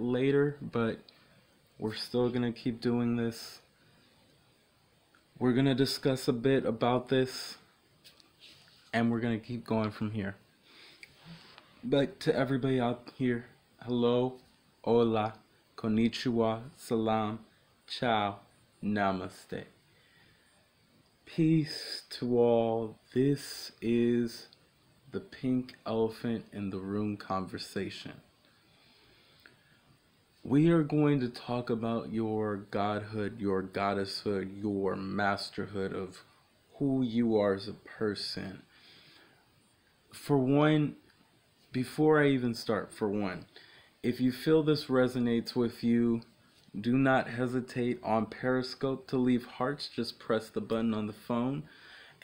later, but we're still gonna keep doing this. We're gonna discuss a bit about this, and we're gonna keep going from here. But to everybody out here, hello, hola, Konnichiwa, Salaam, Ciao Namaste. Peace to all. This is the pink elephant in the room conversation. We are going to talk about your godhood, your goddesshood, your masterhood of who you are as a person. For one, before I even start, if you feel this resonates with you, do not hesitate on Periscope to leave hearts. Just press the button on the phone.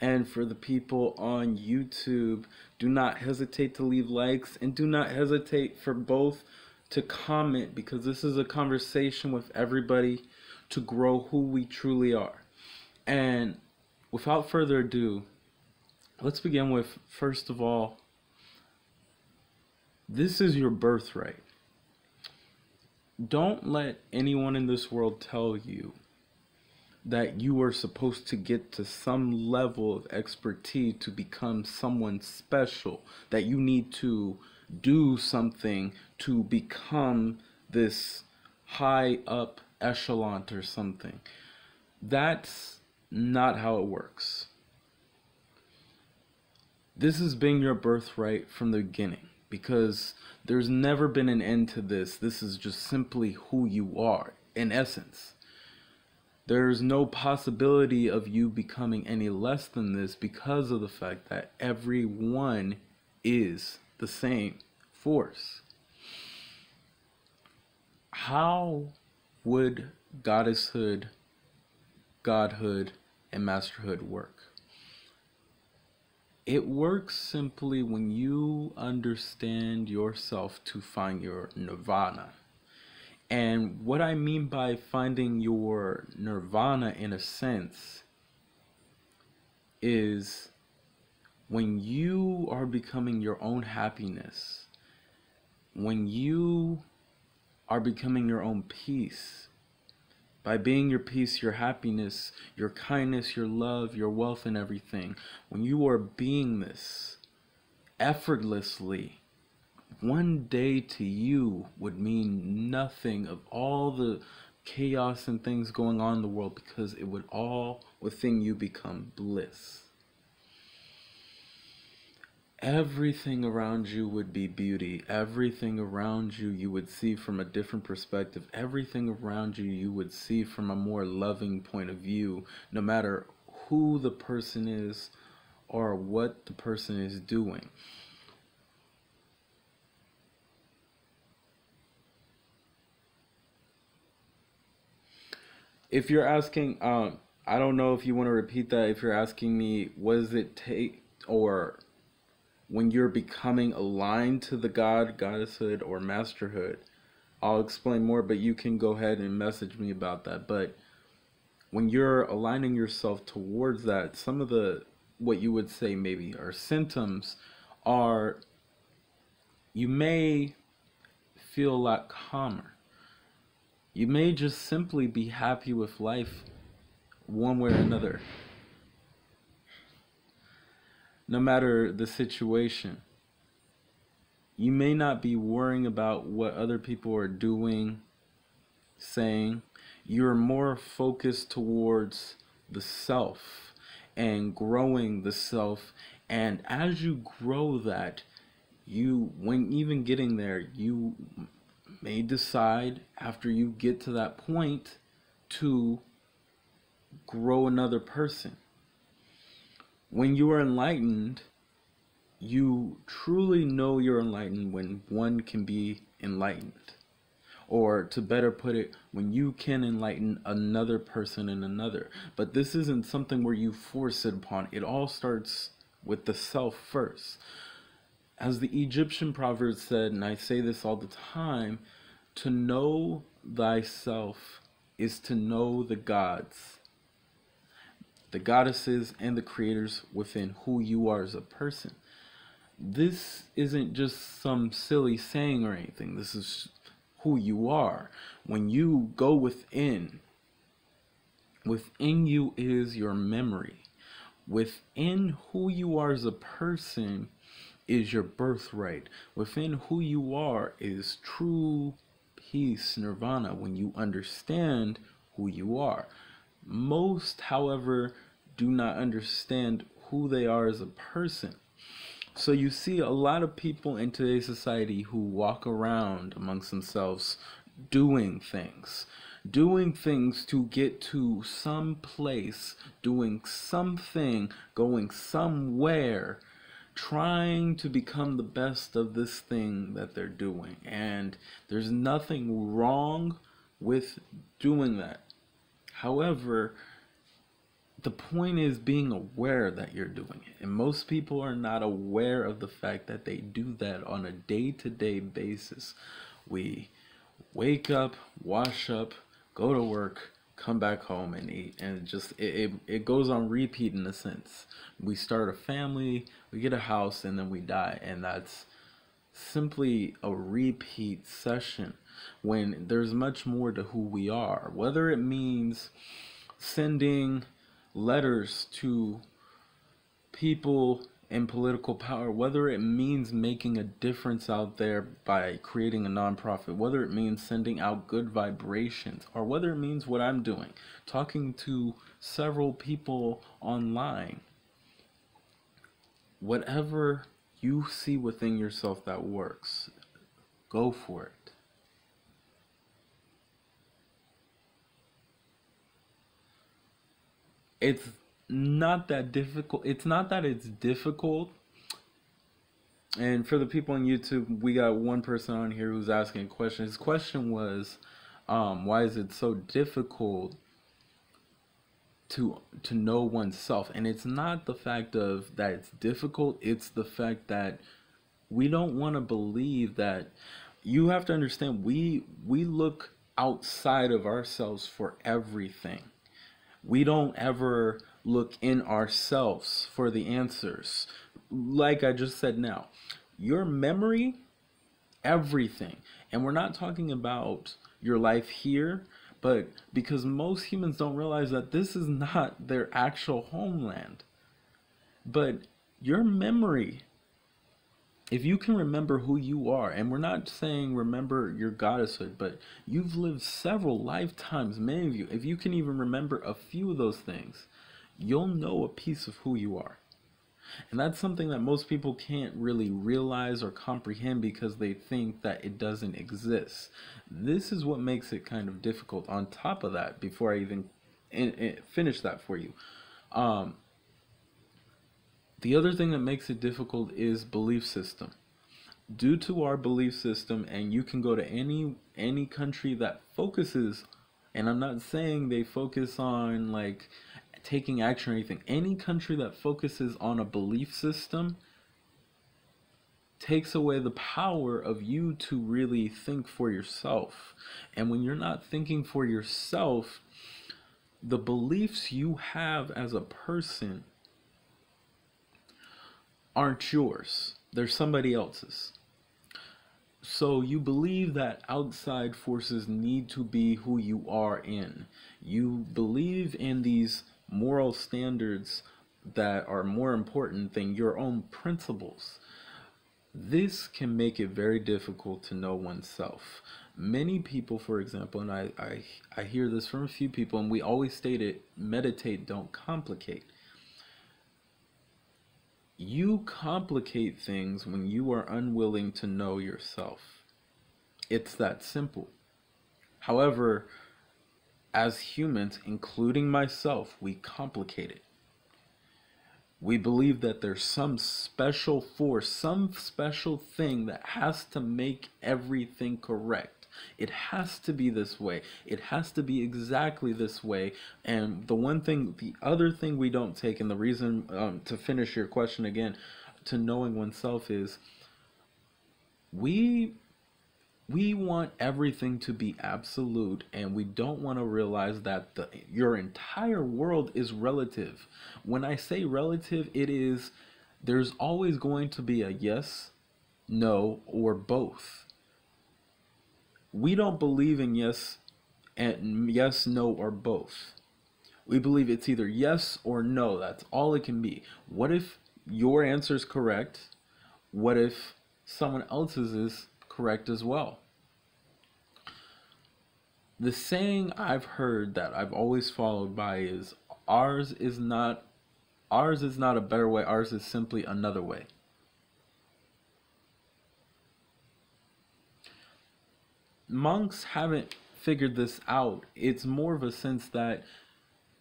And for the people on YouTube, do not hesitate to leave likes, and do not hesitate for both to comment, because this is a conversation with everybody to grow who we truly are. And without further ado, let's begin with, first of all, this is your birthright. Don't let anyone in this world tell you that you are supposed to get to some level of expertise to become someone special, that you need to do something to become this high up echelon or something. That's not how it works. This has been your birthright from the beginning, because there's never been an end to this. This is just simply who you are, in essence. There's no possibility of you becoming any less than this, because of the fact that everyone is the same force. How would goddesshood, godhood, and masterhood work? It works simply when you understand yourself to find your nirvana. And what I mean by finding your nirvana, in a sense, is when you are becoming your own happiness, when you are becoming your own peace. By being your peace, your happiness, your kindness, your love, your wealth, and everything, when you are being this effortlessly, one day to you would mean nothing of all the chaos and things going on in the world, because it would all within you become bliss. Everything around you would be beauty. Everything around you, you would see from a different perspective. Everything around you, you would see from a more loving point of view, no matter who the person is or what the person is doing. If you're asking, I don't know if you want to repeat that. If you're asking me, what does it take, or when you're becoming aligned to the God, goddesshood, or masterhood, I'll explain more, but you can go ahead and message me about that. But when you're aligning yourself towards that, some of the, what you would say maybe are symptoms, are you may feel a lot calmer. You may just simply be happy with life one way or another, no matter the situation. You may not be worrying about what other people are doing, saying. You're more focused towards the self and growing the self. And as you grow that, when even getting there, you may decide, after you get to that point, to grow another person. When you are enlightened, you truly know you're enlightened when one can be enlightened. Or to better put it, when you can enlighten another person and another. But this isn't something where you force it upon. It all starts with the self first. As the Egyptian proverb said, and I say this all the time, to know thyself is to know the gods, the goddesses, and the creators within who you are as a person. This isn't just some silly saying or anything. This is who you are. When you go within you is your memory. Within who you are as a person is your birthright. Within who you are is true peace, nirvana, when you understand who you are. Most, however, do not understand who they are as a person. So you see a lot of people in today's society who walk around amongst themselves doing things to get to some place, doing something, going somewhere, trying to become the best of this thing that they're doing. And there's nothing wrong with doing that. However, the point is being aware that you're doing it. And most people are not aware of the fact that they do that on a day-to-day basis. We wake up, wash up, go to work, come back home and eat, and it goes on repeat in a sense. We start a family, we get a house, and then we die, and that's simply a repeat session when there's much more to who we are. Whether it means sending letters to people in political power, whether it means making a difference out there by creating a nonprofit, whether it means sending out good vibrations, or whether it means what I'm doing, talking to several people online. Whatever you see within yourself that works, go for it. It's not that difficult. It's not that it's difficult. And for the people on YouTube, we got one person on here who's asking a question. His question was, why is it so difficult to know oneself? And it's not the fact of that it's difficult. It's the fact that we don't want to believe that. You have to understand, we look outside of ourselves for everything. We don't ever look in ourselves for the answers. Like I just said now, your memory, everything. And we're not talking about your life here, but because most humans don't realize that this is not their actual homeland. But your memory, if you can remember who you are, and we're not saying remember your goddesshood, but you've lived several lifetimes, many of you, if you can even remember a few of those things, you'll know a piece of who you are. And that's something that most people can't really realize or comprehend because they think that it doesn't exist. This is what makes it kind of difficult. On top of that, before I even finish that for you, the other thing that makes it difficult is belief system. Due to our belief system, and you can go to any country that focuses, and I'm not saying they focus on like taking action or anything, any country that focuses on a belief system takes away the power of you to really think for yourself. And when you're not thinking for yourself, the beliefs you have as a person aren't yours. They're somebody else's. So you believe that outside forces need to be who you are in. You believe in these moral standards that are more important than your own principles. This can make it very difficult to know oneself. Many people, for example, and I hear this from a few people, and we always state it, meditate, don't complicate. You complicate things when you are unwilling to know yourself. It's that simple. However, as humans, including myself, we complicate it. We believe that there's some special force, some special thing that has to make everything correct. It has to be this way. It has to be exactly this way. And the other thing we don't take, and the reason, to finish your question again, to knowing oneself is we want everything to be absolute, and we don't want to realize that your entire world is relative. When I say relative, it is, there's always going to be a yes, no, or both. We don't believe in yes, no, or both. We believe it's either yes or no. That's all it can be. What if your answer is correct? What if someone else's is correct as well? The saying I've heard that I've always followed by is ours is not ours is not a better way, ours is simply another way. Monks haven't figured this out. It's more of a sense that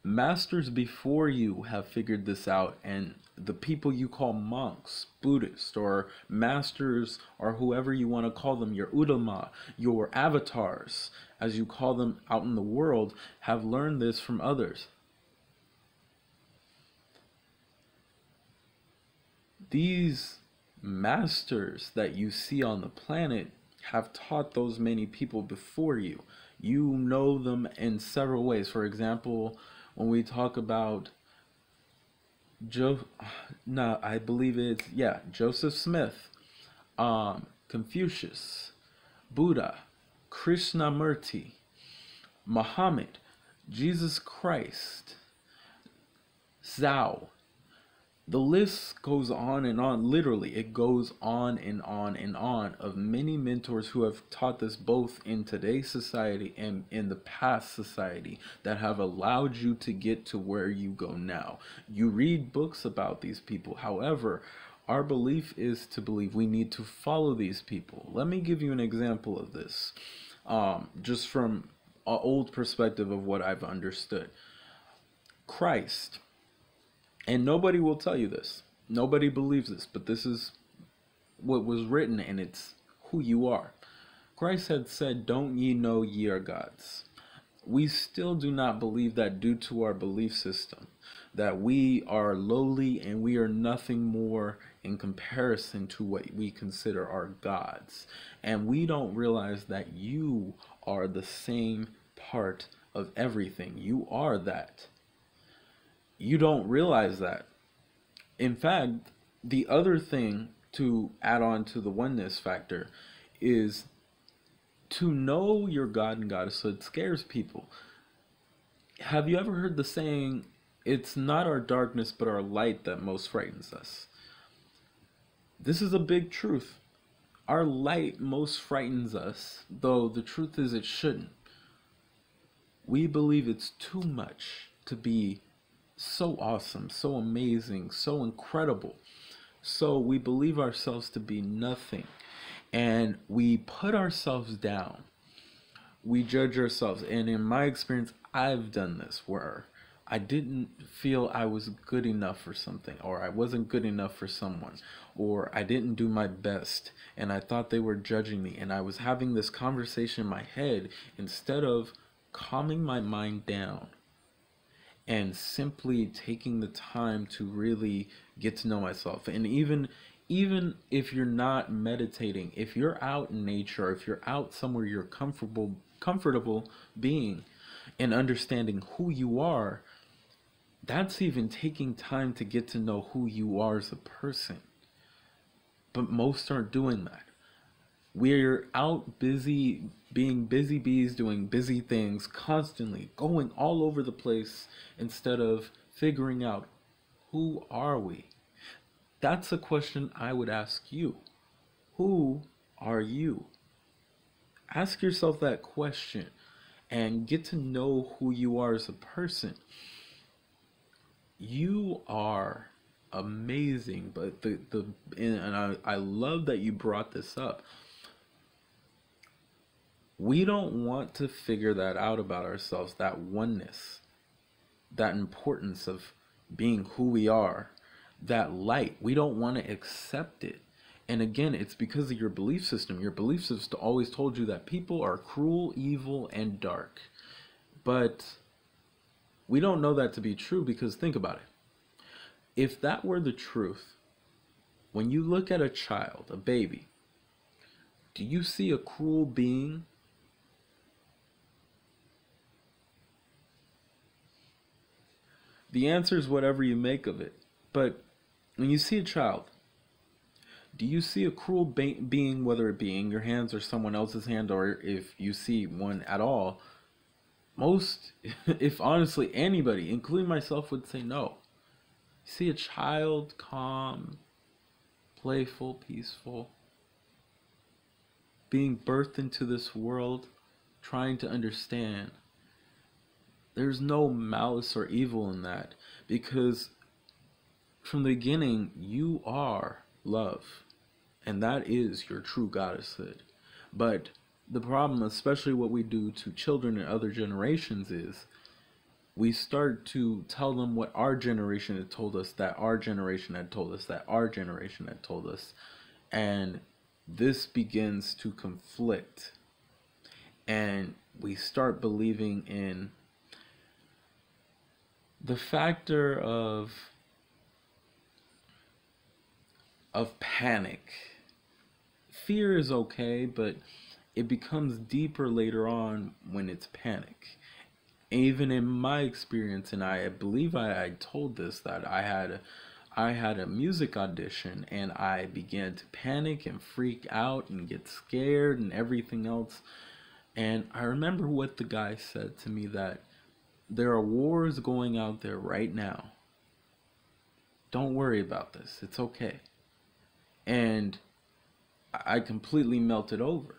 masters before you have figured this out, and the people you call monks, Buddhists, or masters, or whoever you want to call them, your ulama, your avatars, as you call them out in the world, have learned this from others. These masters that you see on the planet have taught those many people before you. You know them in several ways. For example, when we talk about I believe it's Joseph Smith, Confucius, Buddha, Krishnamurti, Muhammad, Jesus Christ, Zhao. The list goes on and on. Literally, it goes on and on and on of many mentors who have taught this both in today's society and in the past society that have allowed you to get to where you go now. You read books about these people. However, our belief is to believe we need to follow these people. Let me give you an example of this, just from an old perspective of what I've understood. Christ. And nobody will tell you this. Nobody believes this, but this is what was written, and it's who you are. Christ had said, "Don't ye know ye are gods?" We still do not believe that due to our belief system, that we are lowly and we are nothing more in comparison to what we consider our gods. And we don't realize that you are the same part of everything. You are that. You don't realize that. In fact, the other thing to add on to the oneness factor is to know your God and goddess. So it scares people. Have you ever heard the saying, it's not our darkness but our light that most frightens us? This is a big truth. Our light most frightens us, though the truth is it shouldn't. We believe it's too much to be so awesome, so amazing, so incredible. So we believe ourselves to be nothing, and we put ourselves down. We judge ourselves, and in my experience, I've done this where I didn't feel I was good enough for something, or I wasn't good enough for someone, or I didn't do my best, and I thought they were judging me, and I was having this conversation in my head instead of calming my mind down and simply taking the time to really get to know myself. And even if you're not meditating, if you're out in nature, if you're out somewhere you're comfortable being and understanding who you are, that's even taking time to get to know who you are as a person. But most aren't doing that. We're out busy being busy bees, doing busy things constantly, going all over the place instead of figuring out, who are we? That's a question I would ask you. Who are you? Ask yourself that question and get to know who you are as a person. You are amazing, but I love that you brought this up. We don't want to figure that out about ourselves, that oneness, that importance of being who we are, that light. We don't want to accept it. And again, it's because of your belief system. Your belief system always told you that people are cruel, evil, and dark. But we don't know that to be true, because think about it. If that were the truth, when you look at a child, a baby, do you see a cruel being? The answer is whatever you make of it. But when you see a child, Do you see a cruel being, whether it be in your hands or someone else's hand, or if you see one at all? Most, if honestly anybody, including myself, would say no. You see a child, calm, playful, peaceful, being birthed into this world, trying to understand. There's no malice or evil in that, because from the beginning, you are love, and that is your true goddesshood. But the problem, especially what we do to children in other generations, is we start to tell them what our generation had told us, that our generation had told us, that our generation had told us. And this begins to conflict. And we start believing in the factor of panic. Fear is okay, but it becomes deeper later on when it's panic. Even in my experience, and I believe I told this, that I had a music audition and I began to panic and freak out and get scared and everything else. And I remember what the guy said to me, that there are wars going out there right now. Don't worry about this. It's okay. And I completely melted over.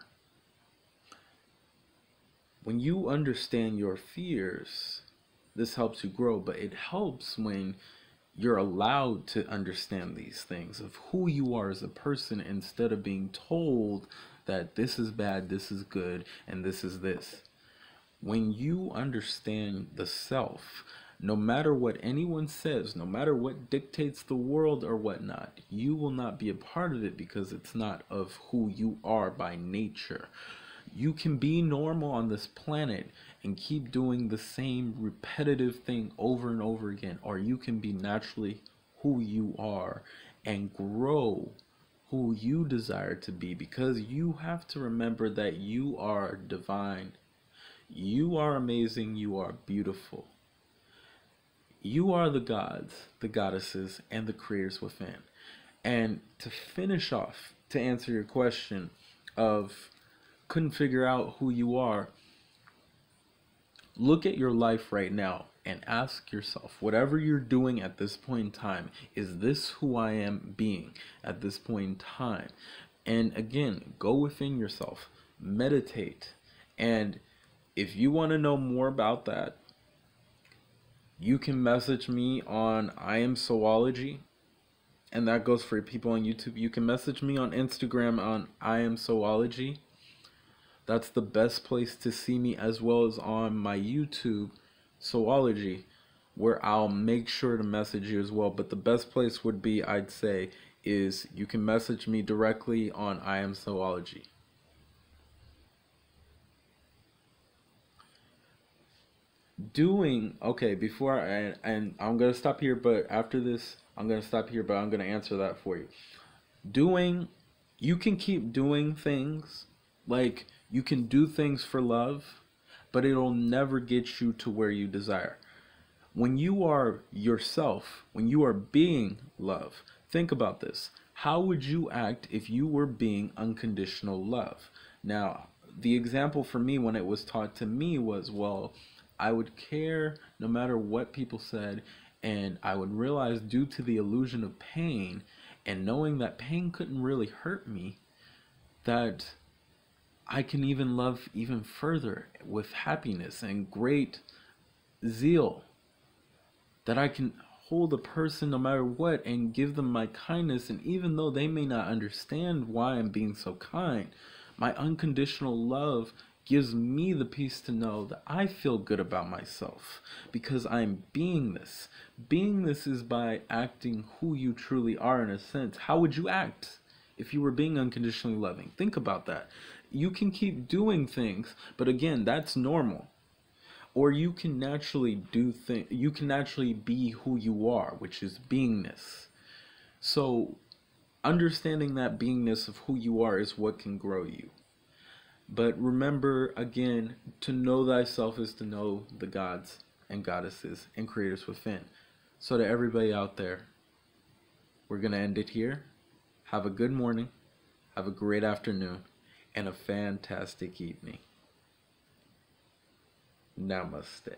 When you understand your fears, this helps you grow, but it helps when you're allowed to understand these things of who you are as a person, instead of being told that this is bad, this is good, and this is this. When you understand the self, no matter what anyone says, no matter what dictates the world or whatnot, you will not be a part of it, because it's not of who you are by nature. You can be normal on this planet and keep doing the same repetitive thing over and over again, or you can be naturally who you are and grow who you desire to be, because you have to remember that you are divine. You are amazing. You are beautiful. You are the gods, the goddesses, and the creators within. And to finish off, to answer your question of couldn't figure out who you are, look at your life right now and ask yourself, whatever you're doing at this point in time, is this who I am being at this point in time? And again, go within yourself, meditate. And if you want to know more about that, you can message me on I am Soulology, and that goes for people on YouTube. You can message me on Instagram on I am Soulology. That's the best place to see me, as well as on my YouTube, Soulology, where I'll make sure to message you as well. But the best place would be, I'd say, is you can message me directly on I am Soulology. Okay, before and I'm gonna stop here, but after this, I'm gonna stop here, but I'm gonna answer that for you. Doing, you can keep doing things, like you can do things for love, but it'll never get you to where you desire. When you are yourself, when you are being love, think about this. How would you act if you were being unconditional love? Now, the example for me when it was taught to me was, well, I would care no matter what people said, and I would realize, due to the illusion of pain and knowing that pain couldn't really hurt me, that I can even love even further with happiness and great zeal, that I can hold a person no matter what and give them my kindness, and even though they may not understand why I'm being so kind, my unconditional love gives me the peace to know that I feel good about myself because I'm being this. Being this is by acting who you truly are, in a sense. How would you act if you were being unconditionally loving? Think about that. You can keep doing things, but again, that's normal. Or you can naturally do things, you can naturally be who you are, which is beingness. So understanding that beingness of who you are is what can grow you. But remember, again, to know thyself is to know the gods and goddesses and creators within. So to everybody out there, we're going to end it here. Have a good morning, have a great afternoon, and a fantastic evening. Namaste.